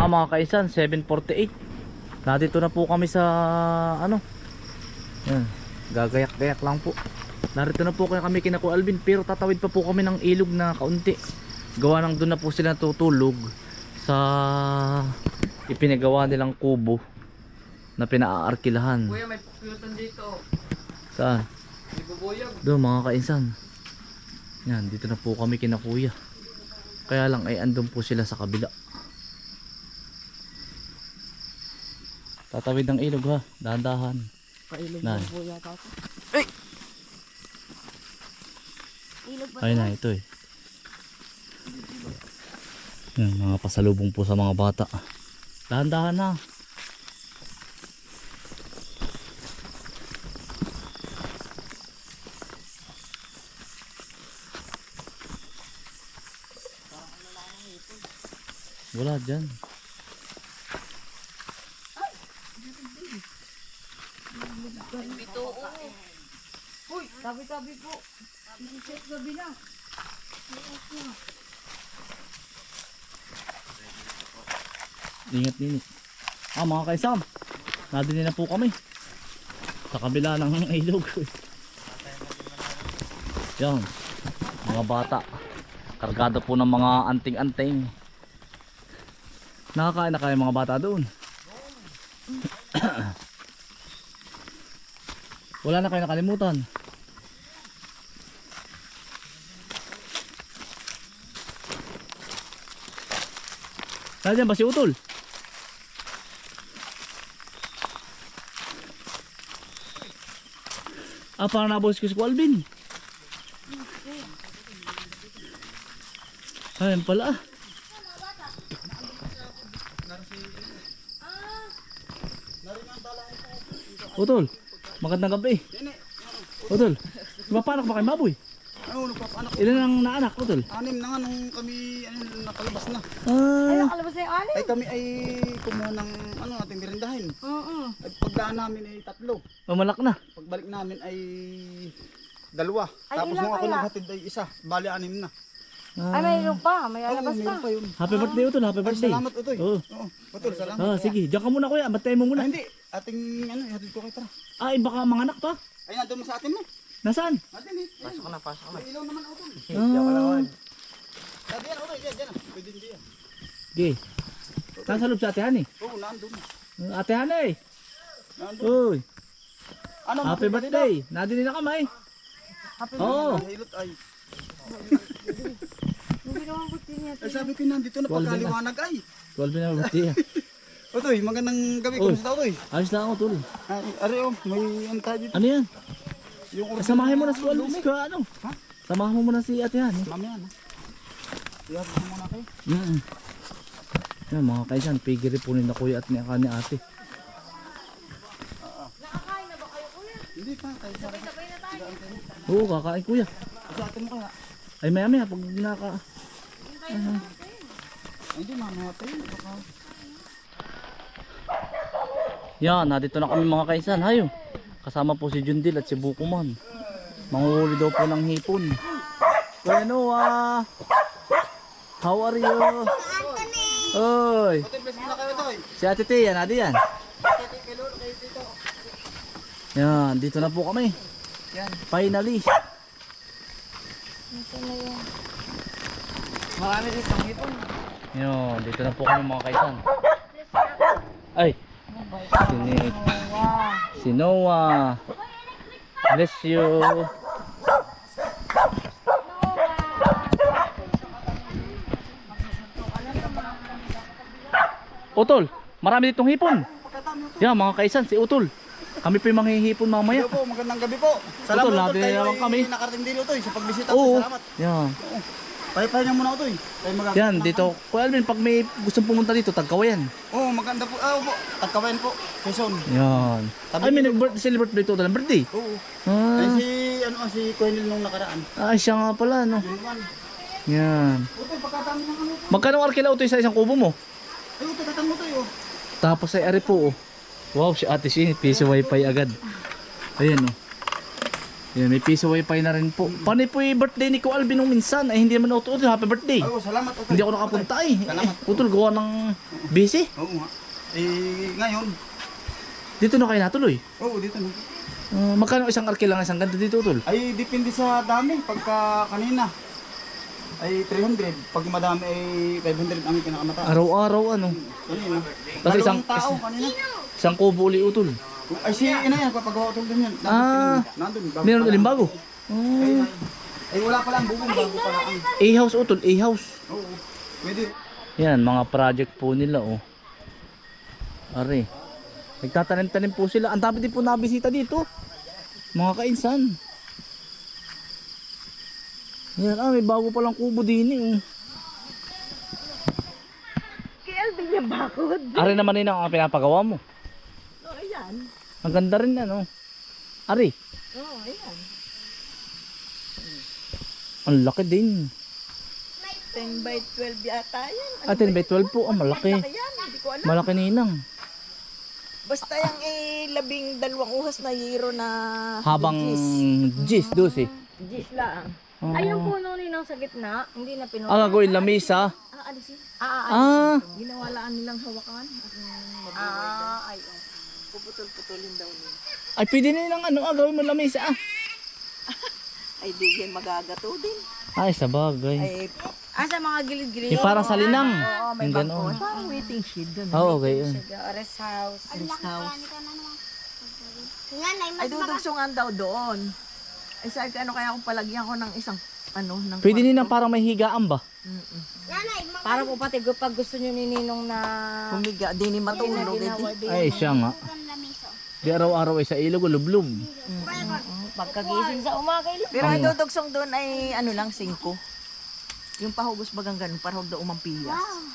Mga kaisan, 7:48. Nandito na po kami sa ano. Yan, gagayak-gayak lang po. Narito na po kami kina Kuya Alvin, pero tatawid pa po kami ng ilog na kaunti. Gawa nang doon na po sila tutulog sa ipinagawa nilang kubo na pinaaarkilahan. Kuya, may puputan dito. Saan? May bubuyog. Doon mga kaisan. Yan, dito na po kami kina Kuya. Kaya lang ay andun po sila sa kabila. Tatawid ng ilog ha, dahan-dahan. Pailog na po yata ako. Ilog ba? Ayun na, ito eh. Yan, mga pasalubong po sa mga bata. Dahan-dahan na. Wala dyan. Bituo. Uy, tabi-tabi po. Check gabi na. Ingat-ingat. Mga kaisam, nadali na po kami sa kabila ng ilog. Yan, mga bata, kargado po ng mga anting-anting. Nakakain na kayo mga bata doon? Wala na kayo nakalimutan? Nandiyan ba si Utol? Parang nabos ko si Kuya Alvin. Ayun pala. Utol, magandang gabi. Utol, papanak ba kayo baboy? Oo, nagpapanak. Ilan ang naanak, Utol? 6 na nga nung kami nakalabas na. Ay, nakalabas na yung alin? Ay kami ay kumuha ng ating merindahin. Oo. Ay pagdaan namin ay 3. Mamalak na. Pagbalik namin ay 2. Ay, Tapos ilan nung ako kaya? naghatid ay 1. Bali 6 na. Ay, mayroon pa. May Oo, lalabas pa. meron pa yun. Happy birthday, Utol. Happy Ay, birthday. salamat Utoy. Oo. Oo, Utol, salamat. Sige, diyan ka muna kuya. Batayin mo Ay, muna. hindi. Ating ihatid ko kay tara. Ay, baka mga anak pa. Ay, nandun mo sa atin mo. Nasaan? Atin eh. Pasok na, pasok na. May ilaw naman Utol. Sabi yan Utoy, dyan. Pwede hindi yan. Okay. Nasa loob sa Ate Hani. Oo, nandun. Ate Hani. Nandun. Uy, Ano, happy birthday. Nadili na kamay. Happy Oo. Hilot ay. Hindi naman buti niya. Ay, sabi ko nandito na pagkaliwanag ay. 12 na birthday. Utoy, magandang gabi. Uy. Kumusta Utoy? Ayos lang ako, Tol. Ay, are may ano tayo dito. Ano yan? Yung Samahin mo na si Kuya Alvin. Ano? Ha? Samahan mo muna si Ate Hani. Mamaya na. Ihatid mo muna kayo. Yan mga kaisan, pigiri po ni na kuya at ni ate. Nakakain na ba kayo, kuya? Hindi pa, tayo sa akin. Sabay na tayo. Oo, kakain kuya. Sa atin mo kaya. Ay maya pag naka... Ay, hindi mamaya tayo. Baka. Yan, nandito na kami mga kaisan. Hayo. Kasama po si Jundil at si Bukuman. Manguhuli daw po ng hipon. Kuya Noah, how are you? Oy, Utoy, bless mo na kayo Utoy. si Ate Tia, nadi yan. Yan, dito na po kami. Yan. Finally. Ito na yun. Marami dito ang hipon. Yan, dito na po kami mga kaisan. Ay, si Noah. Bless you. Utol, marami ditong hipon. Yan mga kaisan, si Utol. Kami po yung manghihipon mamaya. Hello po, magandang gabi po. Utol, Utoy, natin tayo naman ay kami. nakarating din Utoy sa pagbisita. Oo. Salamat. Yan. Pahipahin niyo muna Utoy. Tayo magagawa. Yan, dito. Kuya Alvin, pag may gustong pumunta dito, Tagkawayan. Oo, maganda po. Po. Tagkawayan po. Quezon. Yan. Ay, may nag-celebrate ba ito? Ng birthday? Oo. Ah, Ay si Kuenil nung nakaraan. siya nga pala, no? Yun naman. Yan. Utoy, pagkatami ng ano. Magkano arkila ito sa isang kubo mo? Ay, Utoy, tatang Utoy oh. Tapos ay ari po, oh. Wow, si Ate Shin, piso wifi agad. Ayan, oh. Yan, may piso wifi na rin po. Paano po yung birthday ni Ko Alvin nung minsan? Ay hindi naman auto. Happy birthday. Ay, salamat utol. Hindi ako nakapunta eh. Salamat. Utol, gawa ng busy. Oo nga. Ngayon. Dito na kayo natuloy. Oo, dito na. Magkano isang arkil lang isang ganito dito, Utol? Ay, depende sa dami. Pagka kanina ay 300. Pag madami ay 500 ang pinakamataas. Araw-araw ano. Kanina. Tapos isang- tao kanina. Isang kubo uli, Utol. Ay, si ina yan. Papagawa utol din yan. Nandun. Meron ulit bago. Ay, wala pa lang bubong. Bago pa lang. A-house, Utol. A-house. Oo. Pwede. Yan, mga project po nila, oh. Are. Nagtatanim-tanim po sila. Ang dami din po nabisita dito. Mga kainsan. Yan, may bago palang kubo din eh. Oh. Kaya Alvin yung bakod. Are naman yun ang pinapagawa mo. Oh, ayan. Ang ganda rin ano. Are. Oh, ayan. Ang laki din. 10 by 12 yata yan. Ah, 10 by 12 po. Ang malaki. Laki yan, hindi ko alam. Malaki ninang. Basta yung 12 uhas na yero na Habang gis, 12. Gis lang. Oh. Ay, yung puno ninang sa gitna, hindi na pinuno. Ah, gagawin lamisa. Aalisin. Ah, Ginawalaan nilang hawakan. Ay, oh. Puputol-putulin daw nila. ay pwede na ng ano, gawin mo lamisa. Ay, di yan magagato din. Ay, sa bagay. Ay, sa mga gilid-gilid. Yung parang sa linang. Oo, may Yung bangko. ganon. Parang waiting shed doon. Oo, okay yun. Rest house. Rest house. Ay, dudugsungan daw doon. Ay, sabi ko, ano kaya kung palagyan ko ng isang, ng Pwede ninang parang may higaan ba? Para po pati pag gusto nyo ni Ninong na humiga, di ni matulog. Ay, siya nga. Di araw-araw ay sa ilog o lublub. pagkagising sa umaga. Pero ang dudugsong doon ay ano lang, 5. Yung pahugos bagang ganun, para huwag daw umampiyas.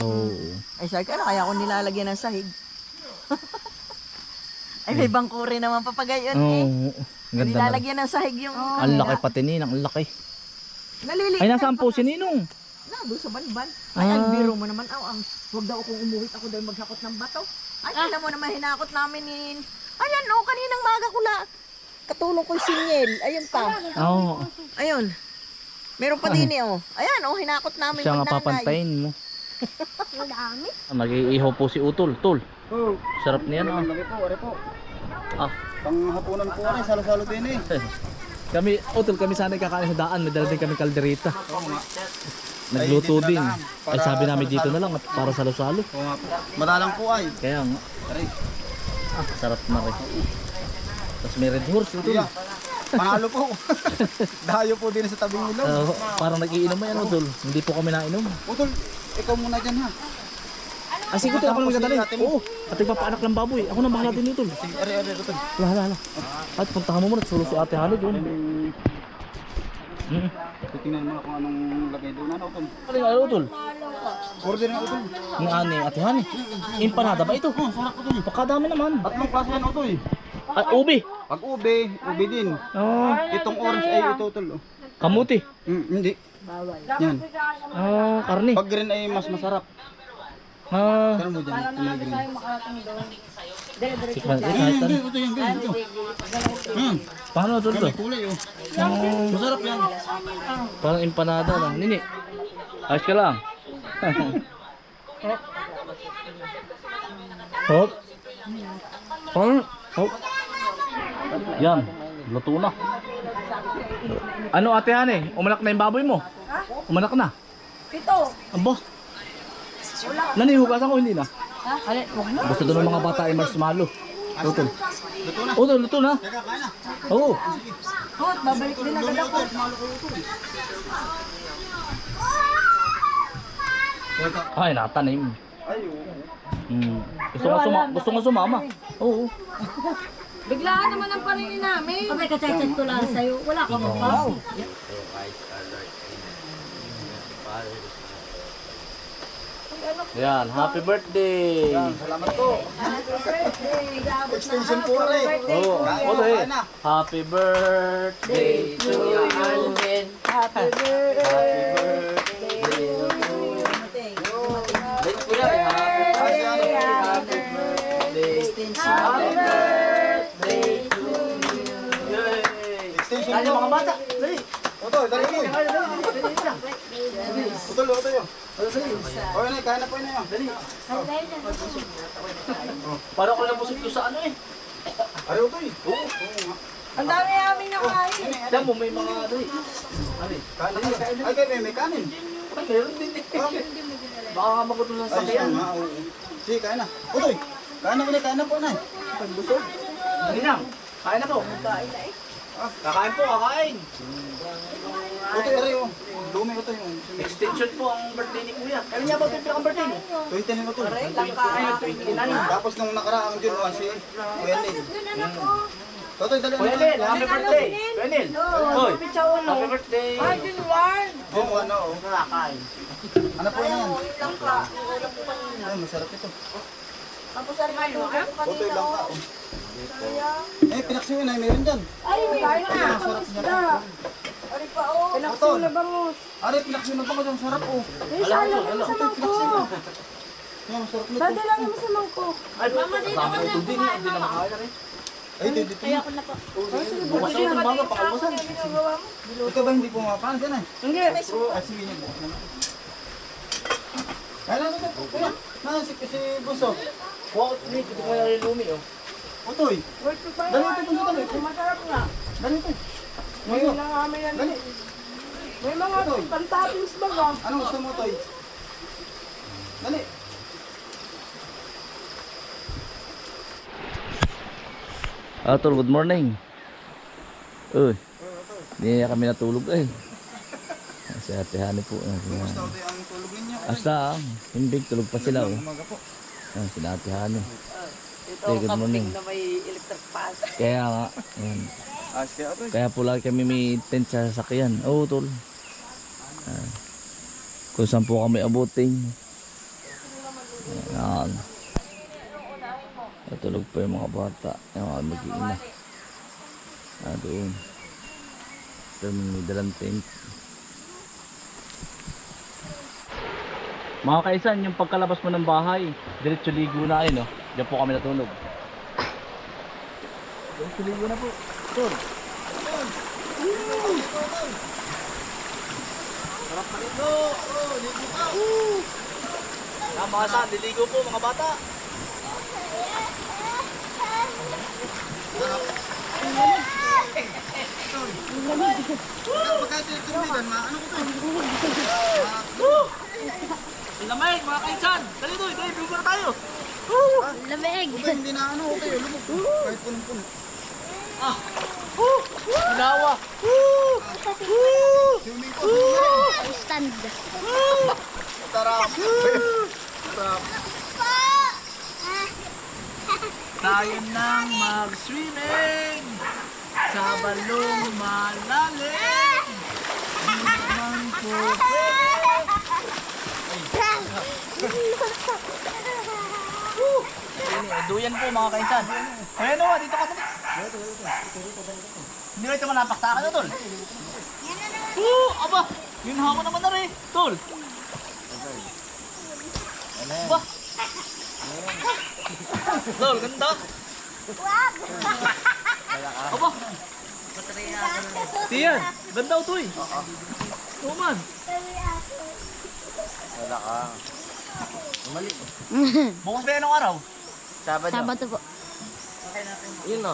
Oo. Ay, sabi ko, ano kaya ako nilalagyan ng sahig? Ay, may bangko rin naman papagayon eh. Oo. Ganda na. Nilalagyan ng sahig yung... Ang laki pati ninang, ang laki. Naliliit. Ay, nasaan po si Ninong? Doon sa banban. Ay, ang biro mo naman. Huwag daw akong umuwi. Ako daw maghakot ng bato. Ay, alam mo naman, hinakot namin ni... Ayan, kaninang maga ko katulong ko yung sinyel. Ayun pa. Oo. Ayun. Meron pa din Ayan, hinakot namin Siya nga magnanay. papantayin mo. Nag-iihaw po si Utol. Tol. Oo. Sarap niyan ah. Lagi po, are po. Ah. Panghapunan po rin, salo-salo din eh. Kami, Utol, kami sana kakain sa daan. May dala din kami kaldereta. Oo nga. Nagluto Ay, dito din. na lang. Ay sabi namin dito na lang at para salo-salo. Oo nga po. Madalang po ay. Kaya nga. Aray. Ah, sarap na rin. Tapos may red horse ito. Yeah. Panalo po. Dayo po din sa tabing ilog. Parang nag-iinom yan, Utol. Hindi po kami nainom. Utol, ikaw muna dyan ha. Ah, sige, Utol. Ako lang magdadali. Oo. At nagpapaanak ng baboy. Ako na bahala din, Utol. Sige, are, Utol. Hala. At puntahan mo muna at sulo si Ate Hani doon. Titingnan mo kung anong lagay doon. Ano, Utol? Ano nga, Utol? Order na, Utol. Ng ani, Ate Hani. Empanada ba ito? Sarap, Utol. Pakadami naman. Tatlong klase yan, Utol. Ay, ubi. Pag ube din. Oh, Itong orange ay ito, Utol. kamuti. Hindi. Yan. Ah, karne. Pag green ay mas masarap. Ah, Pero mo dyan, kulay green. tikman ko kahit ano. Ito yung green, ito. Paano ito ito? Kulay, oh. Masarap yan. Parang empanada lang. Nini, ayos ka lang. Hop. Hop. Yan, luto na. Ano Ate Hani? Umanak na yung baboy mo? Umanak na? 7. Aba. Nanihugasan ko hindi na. Ha? Alin, huwag mo. Gusto doon ng mga bata ay marshmallow. Luto. Luto na. Oo, luto na. Teka, kain na. Oo. Hot, babalik din agad ako. Ay, natanim. Ay, oo. Gusto nga sumama. Oo. Biglaan naman ang paningin namin. Abay, kachat-chat ko lang sa'yo. Wala ka mo pa. Yan, happy birthday. Salamat po. Extension po rin. Oo, Kain na. happy birthday to you. Happy birthday to you. Happy birthday. Happy birthday. Extension Kaya mga bata. Dali. Otoy, dali mo. Utol, otoy. O yun, kaya na po yun. Dali. Para ko lang busog to sa ano eh. Ari, otoy. Oo. Ang dami namin nakain. Diyan mo may mga dali. Ari. Kanin. Ay, kayo may kanin. Ay, meron din eh. Baka nga magutulan sa Ay, kaya. siya nga. Sige, kaya na. Otoy, kaya na po na. Pagbusog. Dali lang. Kain na po. Kain na eh. Kakain po, kakain. Otoy, ari, lumi otoy. Extension po ang birthday ni Kuya. Kailan niya ba ito ang birthday mo? 20 na otoy. 29. Tapos nung nakaraang June 1, si Kuya Nil. Otoy, dali. Kuya Nel, happy birthday. Kuya Nel. Hoy, happy birthday. Ay, Junwan. June 1, oo. Kakain. Ano po yan? Lang ka. Wala po kanina. Ay, masarap ito. Tapos ano kayo? Otoy lang ka. Eh, pinaksiwin ay meron dyan. Ay, may kain na. Masarap niya. Ari pa, oh. Otoy. Ari, pinaksiwin na ba ko dyan? Sarap, oh. Alam mo, Otoy, pinaksiwin. Yan, masarap nito. lang yung masamang ko. Ay, mama dito ka na. Hindi na makakain na rin. Ay, dito. Kaya ko na po. Bukas ako ng bago, pakalmasan. Ito ba hindi pumapahan dyan eh? Hindi. Ay, sige niyo po. Kaya lang ito. Kuya, si Bunso. Wow, hindi ko kaya rin lumi oh. Otoy. Dali ito, Bunso, dali. Masarap nga. Dali ito. Bunso. Ngayon lang kami yan. Dali. May mga pantoppings ba ba? Anong gusto mo, Toy? Dali. Tol, good morning. Uy, hindi na kami natulog eh. Si Ate Hani po. Gusto ko ang tulog ninyo. Hasta, hindi, tulog pa sila oh. Umaga po. Si Ate Hani. Ito Hey, good morning. na may electric fan. Kaya nga, yun. Kaya Toy. Kaya po lagi kami may tent sa sasakyan. Oo, tol. Kung saan po kami abutin. Ayan. Natulog pa yung mga bata. Yung mga mag-iina. Doon. Ito may dalang tent. Mga kaisan, yung pagkalabas mo ng bahay, diretso ligo na kayo, no? Diyan po kami natulog. Diretso ligo na po. Tol. Sarap maligo! Ligo ka! Mga saan, liligo po mga bata. Lamig mga kaisan! Dali doy! Dali, ligo na tayo! Lamig. Otoy, hindi na ano. Okay, lumog. Kahit punong-puno. Ginawa! Swimming po. Stand. Sarap. Sarap. Tayo nang mag-swimming sa balong malalim. Di naman po duyan po mga kaisan. Ayan o, dito ka dali. Hindi ba ito malapaktakan na tol? Aba, yun hako naman na rin, tol. Ba? Tol, ganda. Aba. Tiyan, ganda o toy. Tuman. Wala ka. Bukas ba yan ang araw? Sabado po. Yun o.